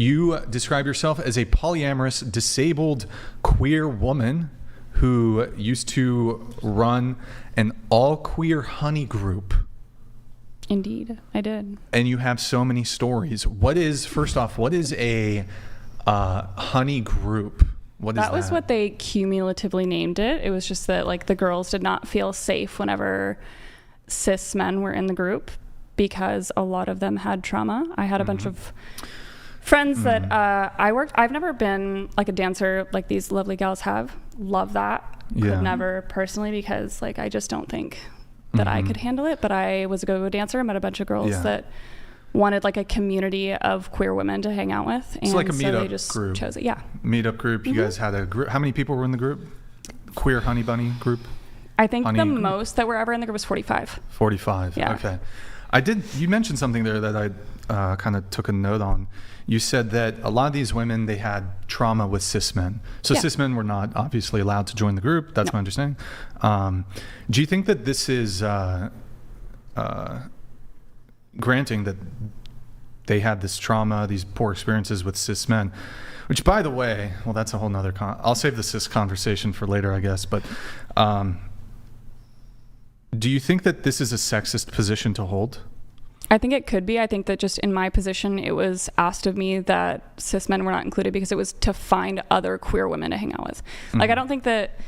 You describe yourself as a polyamorous, disabled, queer woman who used to run an all-queer honey group. Indeed, I did. And you have so many stories. First off, what is a honey group? That was what they cumulatively named it. It was just that like the girls did not feel safe whenever cis men were in the group because a lot of them had trauma. I had a bunch of friends that I've never been like a dancer like these lovely gals have. Love that. Could never personally because like I just don't think that I could handle it. But I was a go-go dancer. Met a bunch of girls that wanted like a community of queer women to hang out with, and so like a meetup they just group. Chose it. Meetup group. You guys had a group. How many people were in the group? Queer honey bunny group. I think the most that were ever in the group was 45. 45. Yeah. Okay. You mentioned something there that I kind of took a note on. You said that a lot of these women, they had trauma with cis men. So cis men were not obviously allowed to join the group. That's my understanding. Do you think that this is granting that they had this trauma, these poor experiences with cis men, which by the way, well, that's a whole nother, I'll save the cis conversation for later, I guess. But do you think that this is a sexist position to hold? I think it could be. I think that just in my position, it was asked of me that cis men were not included because it was to find other queer women to hang out with. Like, I don't think that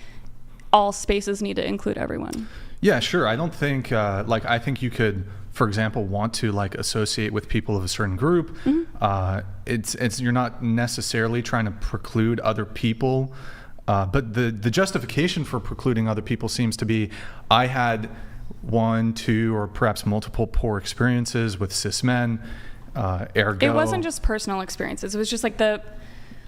all spaces need to include everyone. Yeah, sure. I don't think, I think you could, for example, want to like associate with people of a certain group. You're not necessarily trying to preclude other people, but the justification for precluding other people seems to be, I had 1, 2, or perhaps multiple poor experiences with cis men, ergo. It wasn't just personal experiences. It was just like the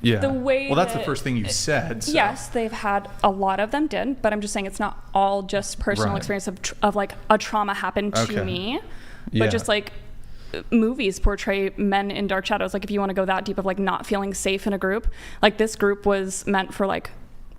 way. Well, that's the first thing you said. So. Yes, they've had a lot of them did, but I'm just saying it's not all just personal experience of like a trauma happened to me, but just like movies portray men in dark shadows. Like if you want to go that deep of like not feeling safe in a group, like this group was meant for like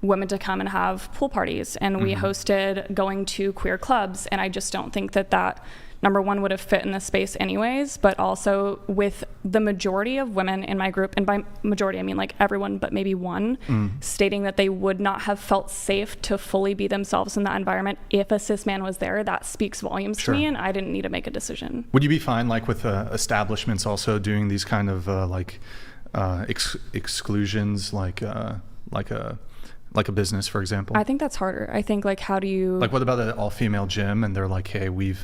women to come and have pool parties, and we hosted going to queer clubs, and I just don't think that number one would have fit in this space anyways, but also with the majority of women in my group, and by majority I mean like everyone but maybe one, stating that they would not have felt safe to fully be themselves in that environment if a cis man was there. That speaks volumes to me, and I didn't need to make a decision. Would you be fine like with establishments also doing these kind of exclusions like a business, for example? I think that's harder. I think like how do you like, what about an all-female gym and they're like, hey, we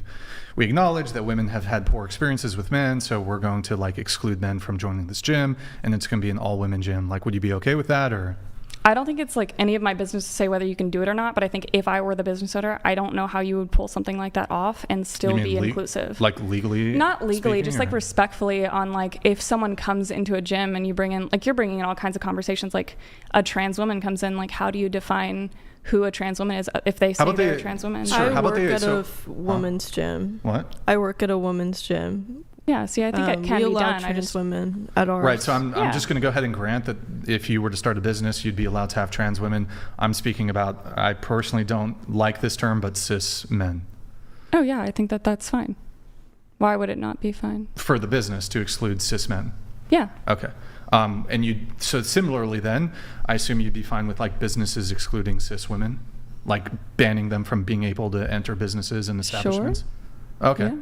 acknowledge that women have had poor experiences with men, so we're going to like exclude men from joining this gym, and it's going to be an all-women gym. Like, would you be okay with that? Or I don't think it's like any of my business to say whether you can do it or not, but I think if I were the business owner, I don't know how you would pull something like that off and still be inclusive. Like legally? Not legally, just like respectfully on like if someone comes into a gym and you bring in, like you're bringing in all kinds of conversations, like a trans woman comes in, like how do you define who a trans woman is if they say they're a trans woman? Sure. I work at a woman's gym. What? I work at a woman's gym. Yeah, see, I think it can be done. Trans women at ours. Right, so I'm just going to go ahead and grant that if you were to start a business, you'd be allowed to have trans women. I'm speaking about, I personally don't like this term, but cis men. Oh yeah, I think that's fine. Why would it not be fine? For the business to exclude cis men? Yeah. Okay. So similarly then, I assume you'd be fine with like businesses excluding cis women? Like banning them from being able to enter businesses and establishments? Sure. Okay. Yeah.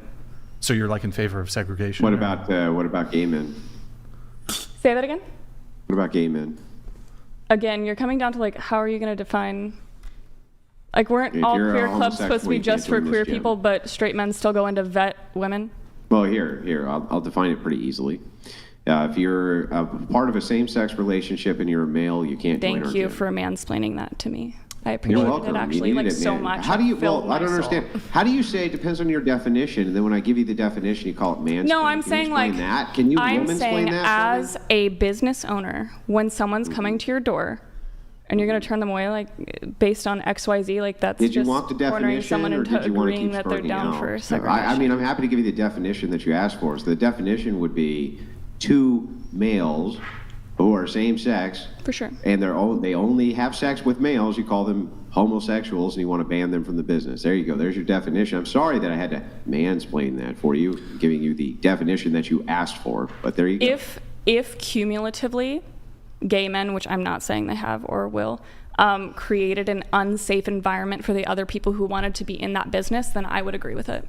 So you're like in favor of segregation? What about gay men? Say that again? What about gay men? Again, you're coming down to like, how are you going to define, like weren't all queer clubs supposed to be just for queer people, but straight men still go in to vet women? Well, here, I'll define it pretty easily. If you're a part of a same-sex relationship and you're a male, you can't join our Thank you gym. for mansplaining that to me. I appreciate it actually like so much. How do you? Well, I don't understand. How do you say it depends on your definition, and then when I give you the definition, you call it mansplaining? No, I'm saying like that. Can you I'm saying that as a business owner, when someone's coming to your door, and you're going to turn them away like based on XYZ, like that's did you just want the definition, someone into or did you want to agreeing keep that they're down for segregation. I mean, I'm happy to give you the definition that you asked for. So the definition would be two males who are same sex, for sure, and they only have sex with males. You call them homosexuals, and you want to ban them from the business. There you go. There's your definition. I'm sorry that I had to mansplain that for you, giving you the definition that you asked for. But there you go. if cumulatively gay men, which I'm not saying they have or will, created an unsafe environment for the other people who wanted to be in that business, then I would agree with it.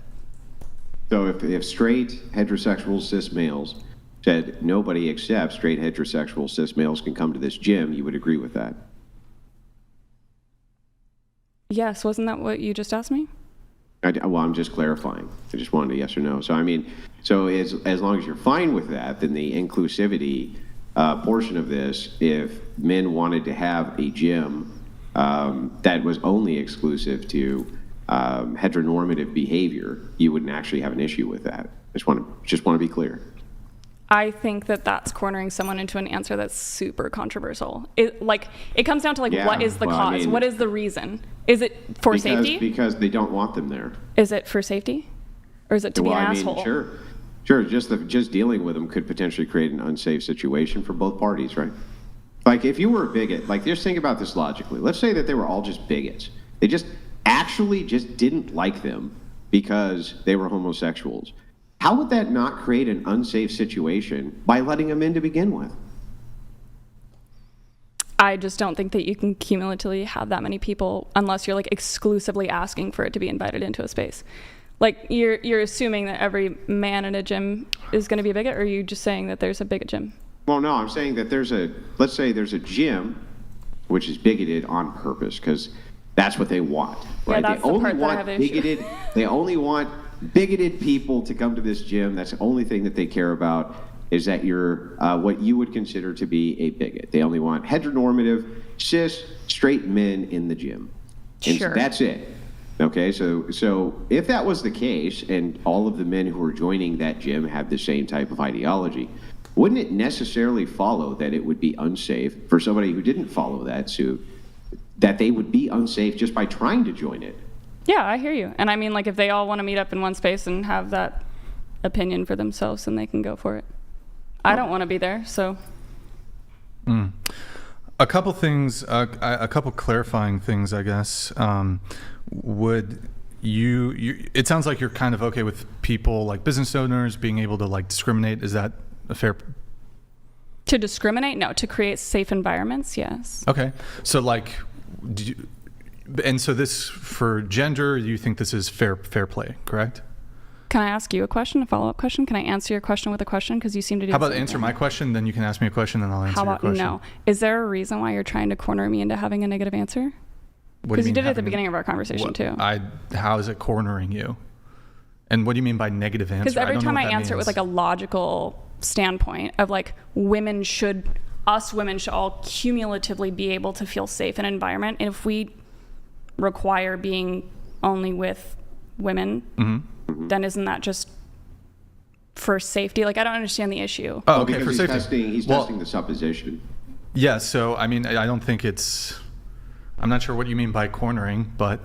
So if straight heterosexual cis males said nobody except straight heterosexual cis males can come to this gym, you would agree with that? Yes, wasn't that what you just asked me? Well, I'm just clarifying. I just wanted a yes or no. So I mean, so as long as you're fine with that, then the inclusivity portion of this, if men wanted to have a gym that was only exclusive to heteronormative behavior, you wouldn't actually have an issue with that. Just want to be clear. I think that that's cornering someone into an answer that's super controversial. It comes down to what is the cause? I mean, what is the reason? Is it for safety? Because they don't want them there. Is it for safety? Or is it to be an asshole? Sure. Just dealing with them could potentially create an unsafe situation for both parties, right? Like if you were a bigot, like just think about this logically. Let's say that they were all just bigots. They just didn't like them because they were homosexuals. How would that not create an unsafe situation by letting them in to begin with? I just don't think that you can cumulatively have that many people unless you're exclusively asking for it to be invited into a space. You're assuming that every man in a gym is going to be a bigot, or are you just saying that there's a bigot gym? Well, no, I'm saying that let's say there's a gym which is bigoted on purpose because that's what they want, right? Yeah, that's the part that I have an issue. They only want bigoted people to come to this gym. That's the only thing that they care about is that you're what you would consider to be a bigot. They only want heteronormative, cis, straight men in the gym. And sure. So that's it. Okay, so if that was the case and all of the men who were joining that gym had the same type of ideology, wouldn't it necessarily follow that it would be unsafe for somebody who didn't follow that suit, that they would be unsafe just by trying to join it? Yeah, I hear you. And I mean, if they all want to meet up in one space and have that opinion for themselves, then they can go for it. I don't want to be there, so. A couple things, a couple clarifying things, I guess. Would you, it sounds like you're kind of okay with people like business owners being able to discriminate. Is that a fair? To discriminate? No. To create safe environments? Yes. Okay. So and so this for gender, you think this is fair play, correct? Can I ask you a question, a follow-up question? Can I answer your question with a question? Because you seem to do. How about answer my question, then you can ask me a question, and I'll answer your question. No? Is there a reason why you're trying to corner me into having a negative answer? Because you did it at the beginning of our conversation too. How is it cornering you? And what do you mean by negative answer? Because every time I answer it with a logical standpoint of women should all cumulatively be able to feel safe in an environment, and if we require being only with women, then isn't that just for safety? I don't understand the issue. Oh, okay, for safety. He's testing the supposition. Yeah, so I mean, I don't think I'm not sure what you mean by cornering, but.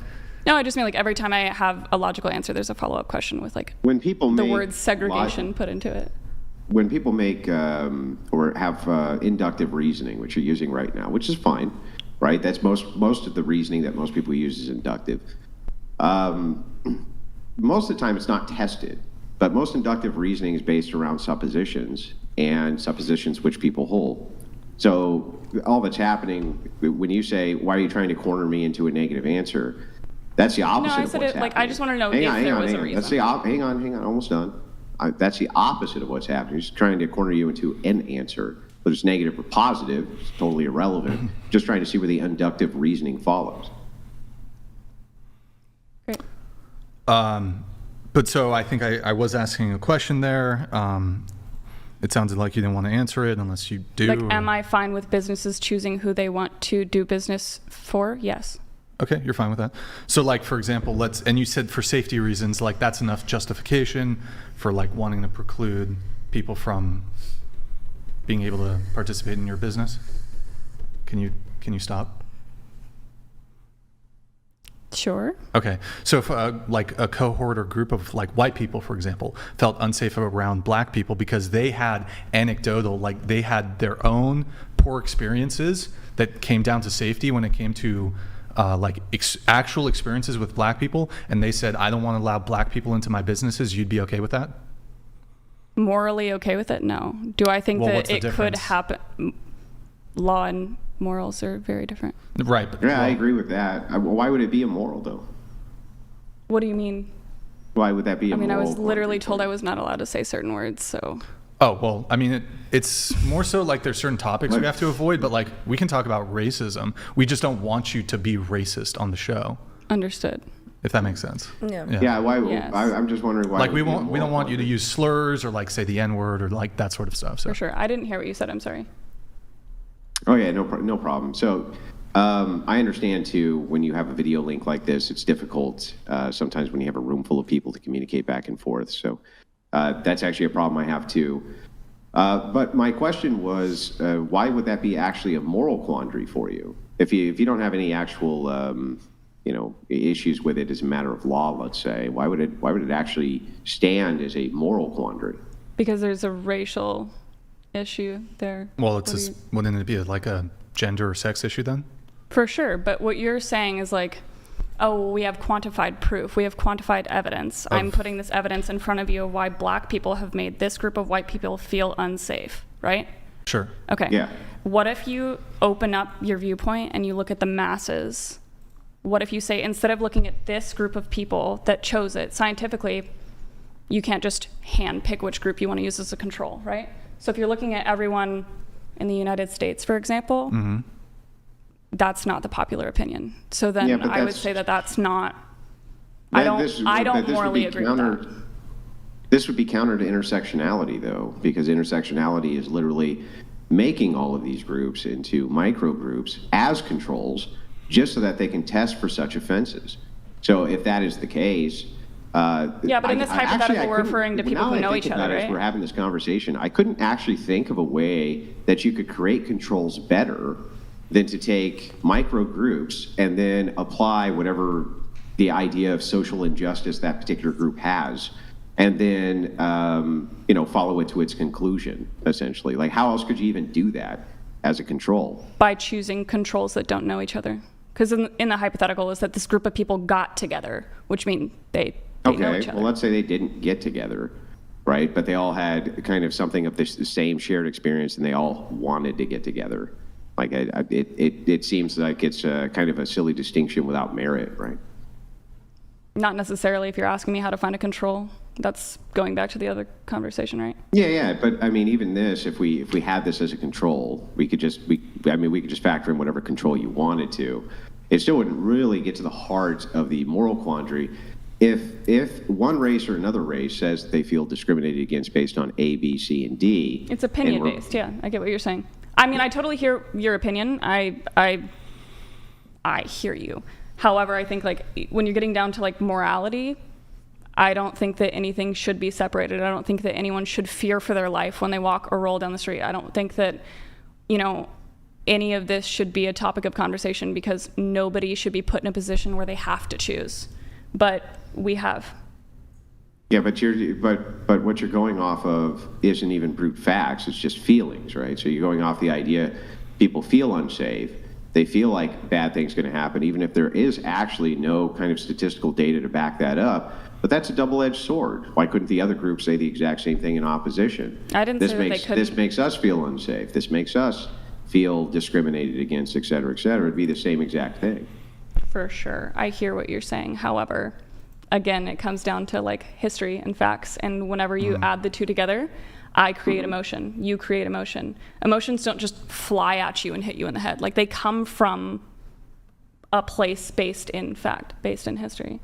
No, I just mean every time I have a logical answer, there's a follow-up question with when people the word segregation put into it. When people make or have inductive reasoning, which you're using right now, which is fine, right? That's most of the reasoning that most people use is inductive. Most of the time it's not tested, but most inductive reasoning is based around suppositions and suppositions which people hold. So all that's happening when you say, why are you trying to corner me into a negative answer? That's the opposite of what's happening. I just want to know if there was a reason. Hang on, almost done. That's the opposite of what's happening. He's trying to corner you into an answer, whether it's negative or positive, it's totally irrelevant. Just trying to see where the inductive reasoning follows. Great. But so I think I was asking a question there. It sounded like you didn't want to answer it unless you do. Am I fine with businesses choosing who they want to do business for? Yes. Okay, you're fine with that. So for example, and you said for safety reasons, that's enough justification for wanting to preclude people from being able to participate in your business? Can you stop? Sure. Okay. So if a cohort or group of white people, for example, felt unsafe around black people because they had they had their own poor experiences that came down to safety when it came to actual experiences with black people, and they said, I don't want to allow black people into my businesses, you'd be okay with that? morally okay with it? No. Do I think that it could happen? Law and morals are very different. Right. Yeah, I agree with that. Why would it be immoral, though? What do you mean? Why would that be immoral? I was literally told I was not allowed to say certain words, so... Oh, well, I mean, it's more so like there's certain topics we have to avoid, but like we can talk about racism. We just don't want you to be racist on the show. Understood. If that makes sense. Yeah. Why? Yes. I'm just wondering why. Like we don't want you to use slurs or like say the N-word or like that sort of stuff. So. For sure. I didn't hear what you said. I'm sorry. Oh yeah, no problem. So I understand too, when you have a video link like this, it's difficult sometimes when you have a room full of people to communicate back and forth. So that's actually a problem I have too. But my question was, why would that be actually a moral quandary for you? If you don't have any actual issues with it as a matter of law, let's say, why would it actually stand as a moral quandary? Because there's a racial issue there. Well, wouldn't it be like a gender or sex issue then? For sure, but what you're saying is like, oh, we have quantified proof. We have quantified evidence. I'm putting this evidence in front of you of why black people have made this group of white people feel unsafe, right? Sure. Okay. Yeah. What if you open up your viewpoint and you look at the masses? What if you say, instead of looking at this group of people that chose it, scientifically, you can't just hand pick which group you want to use as a control, right? So if you're looking at everyone in the United States, for example, that's not the popular opinion. So then I would say that's not, I don't morally agree with that. This would be counter to intersectionality, though, because intersectionality is literally making all of these groups into micro groups as controls, just so that they can test for such offenses. So if that is the case, but in this hypothetical, we're referring to people who know each other, right? As we're having this conversation, I couldn't actually think of a way that you could create controls better than to take micro groups and then apply whatever the idea of social injustice that particular group has, and then follow it to its conclusion, essentially. Like, how else could you even do that as a control? By choosing controls that don't know each other. Because in the hypothetical is that this group of people got together, which means they know each other. Well, let's say they didn't get together, right? But they all had kind of something of the same shared experience, and they all wanted to get together. Like, it seems like it's kind of a silly distinction without merit, right? Not necessarily if you're asking me how to find a control. That's going back to the other conversation, right? Yeah. But I mean, even this, if we had this as a control, we could just factor in whatever control you wanted to. It still wouldn't really get to the heart of the moral quandary. If one race or another race says that they feel discriminated against based on A, B, C, and D. It's opinion based. Yeah, I get what you're saying. I mean, I totally hear your opinion. I hear you. However, I think like when you're getting down to like morality, I don't think that anything should be separated. I don't think that anyone should fear for their life when they walk or roll down the street. I don't think that, any of this should be a topic of conversation because nobody should be put in a position where they have to choose. But we have. Yeah, but what you're going off of isn't even brute facts. It's just feelings, right? So you're going off the idea people feel unsafe. They feel like bad things going to happen, even if there is actually no kind of statistical data to back that up. But that's a double-edged sword. Why couldn't the other group say the exact same thing in opposition? I didn't say that they couldn't. This makes us feel unsafe. This makes us feel discriminated against, et cetera, et cetera. It'd be the same exact thing. For sure. I hear what you're saying. However, again, it comes down to like history and facts. And whenever you add the two together, I create emotion. You create emotion. Emotions don't just fly at you and hit you in the head. Like they come from a place based in fact, based in history.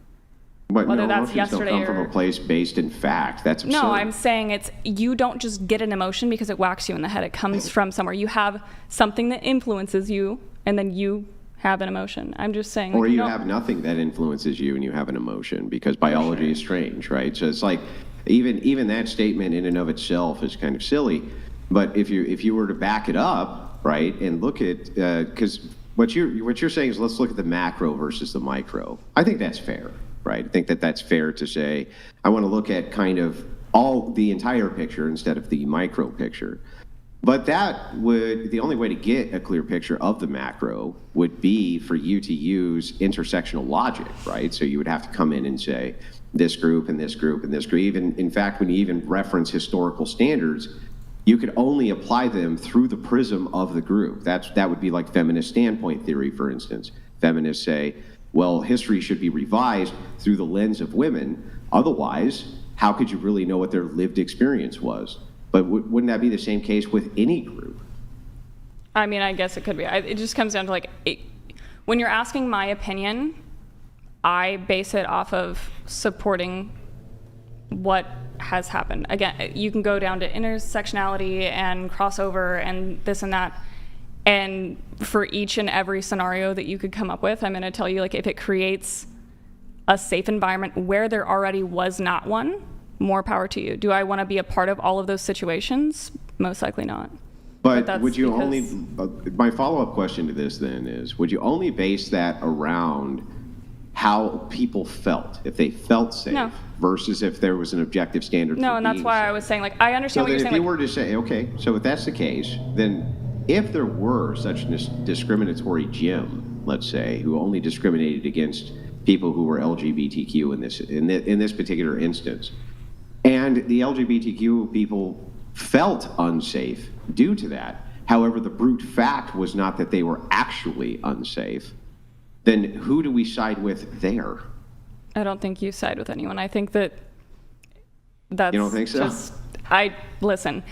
But whether that's emotions yesterday don't come from a place based in fact. That's absurd. No, I'm saying you don't just get an emotion because it whacks you in the head. It comes from somewhere. You have something that influences you, and then you have an emotion. I'm just saying. Or you have nothing that influences you and you have an emotion, because biology is strange, right? So it's like even that statement in and of itself is kind of silly. But if you were to back it up, right, and look at because what you're saying is let's look at the macro versus the micro. I think that's fair. Right. I think that's fair to say. I want to look at kind of the entire picture instead of the micro picture. But the only way to get a clear picture of the macro would be for you to use intersectional logic, right? So you would have to come in and say, this group and this group and this group. Even, in fact, when you even reference historical standards, you could only apply them through the prism of the group. That would be like feminist standpoint theory, for instance. Feminists say, well, history should be revised through the lens of women. Otherwise, how could you really know what their lived experience was? But wouldn't that be the same case with any group? I mean, I guess it could be. It just comes down to when you're asking my opinion, I base it off of supporting what has happened. Again, you can go down to intersectionality and crossover and this and that. And for each and every scenario that you could come up with, I'm going to tell you, if it creates a safe environment where there already was not one, more power to you. Do I want to be a part of all of those situations? Most likely not. But would you only, my follow-up question to this then is, would you only base that around how people felt, if they felt safe, versus if there was an objective standard? No, and that's why I was saying, I understand what you're saying. So if you were to say, okay, so if that's the case, then if there were such a discriminatory gym, let's say, who only discriminated against people who were LGBTQ in this particular instance, and the LGBTQ people felt unsafe due to that, however, the brute fact was not that they were actually unsafe, then who do we side with there? I don't think you side with anyone. I think that's you don't think so? Listen,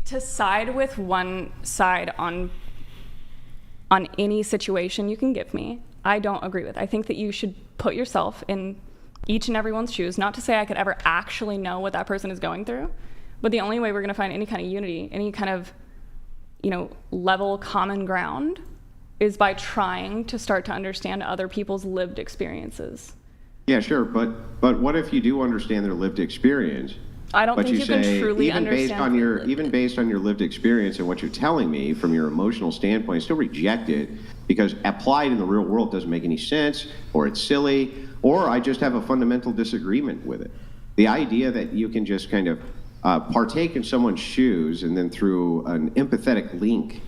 to side with one side on any situation you can give me, I don't agree with. I think that you should put yourself in each and everyone's shoes. Not to say I could ever actually know what that person is going through, but the only way we're going to find any kind of unity, any kind of, level common ground, is by trying to start to understand other people's lived experiences. Yeah, sure, but what if you do understand their lived experience? I don't think you can truly understand. Even based on your lived experience and what you're telling me from your emotional standpoint, I still reject it because applied in the real world doesn't make any sense, or it's silly, or I just have a fundamental disagreement with it. The idea that you can just kind of partake in someone's shoes and then through an empathetic link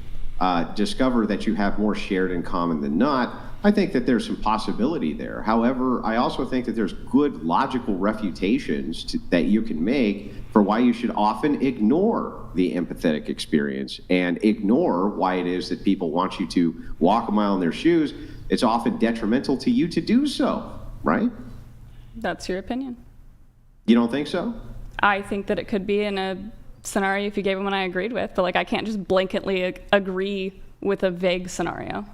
discover that you have more shared in common than not, I think that there's some possibility there. However, I also think that there's good logical refutations that you can make for why you should often ignore the empathetic experience and ignore why it is that people want you to walk a mile in their shoes. It's often detrimental to you to do so, right? That's your opinion. You don't think so? I think that it could be in a scenario if you gave them one I agreed with, but I can't just blanketly agree with a vague scenario.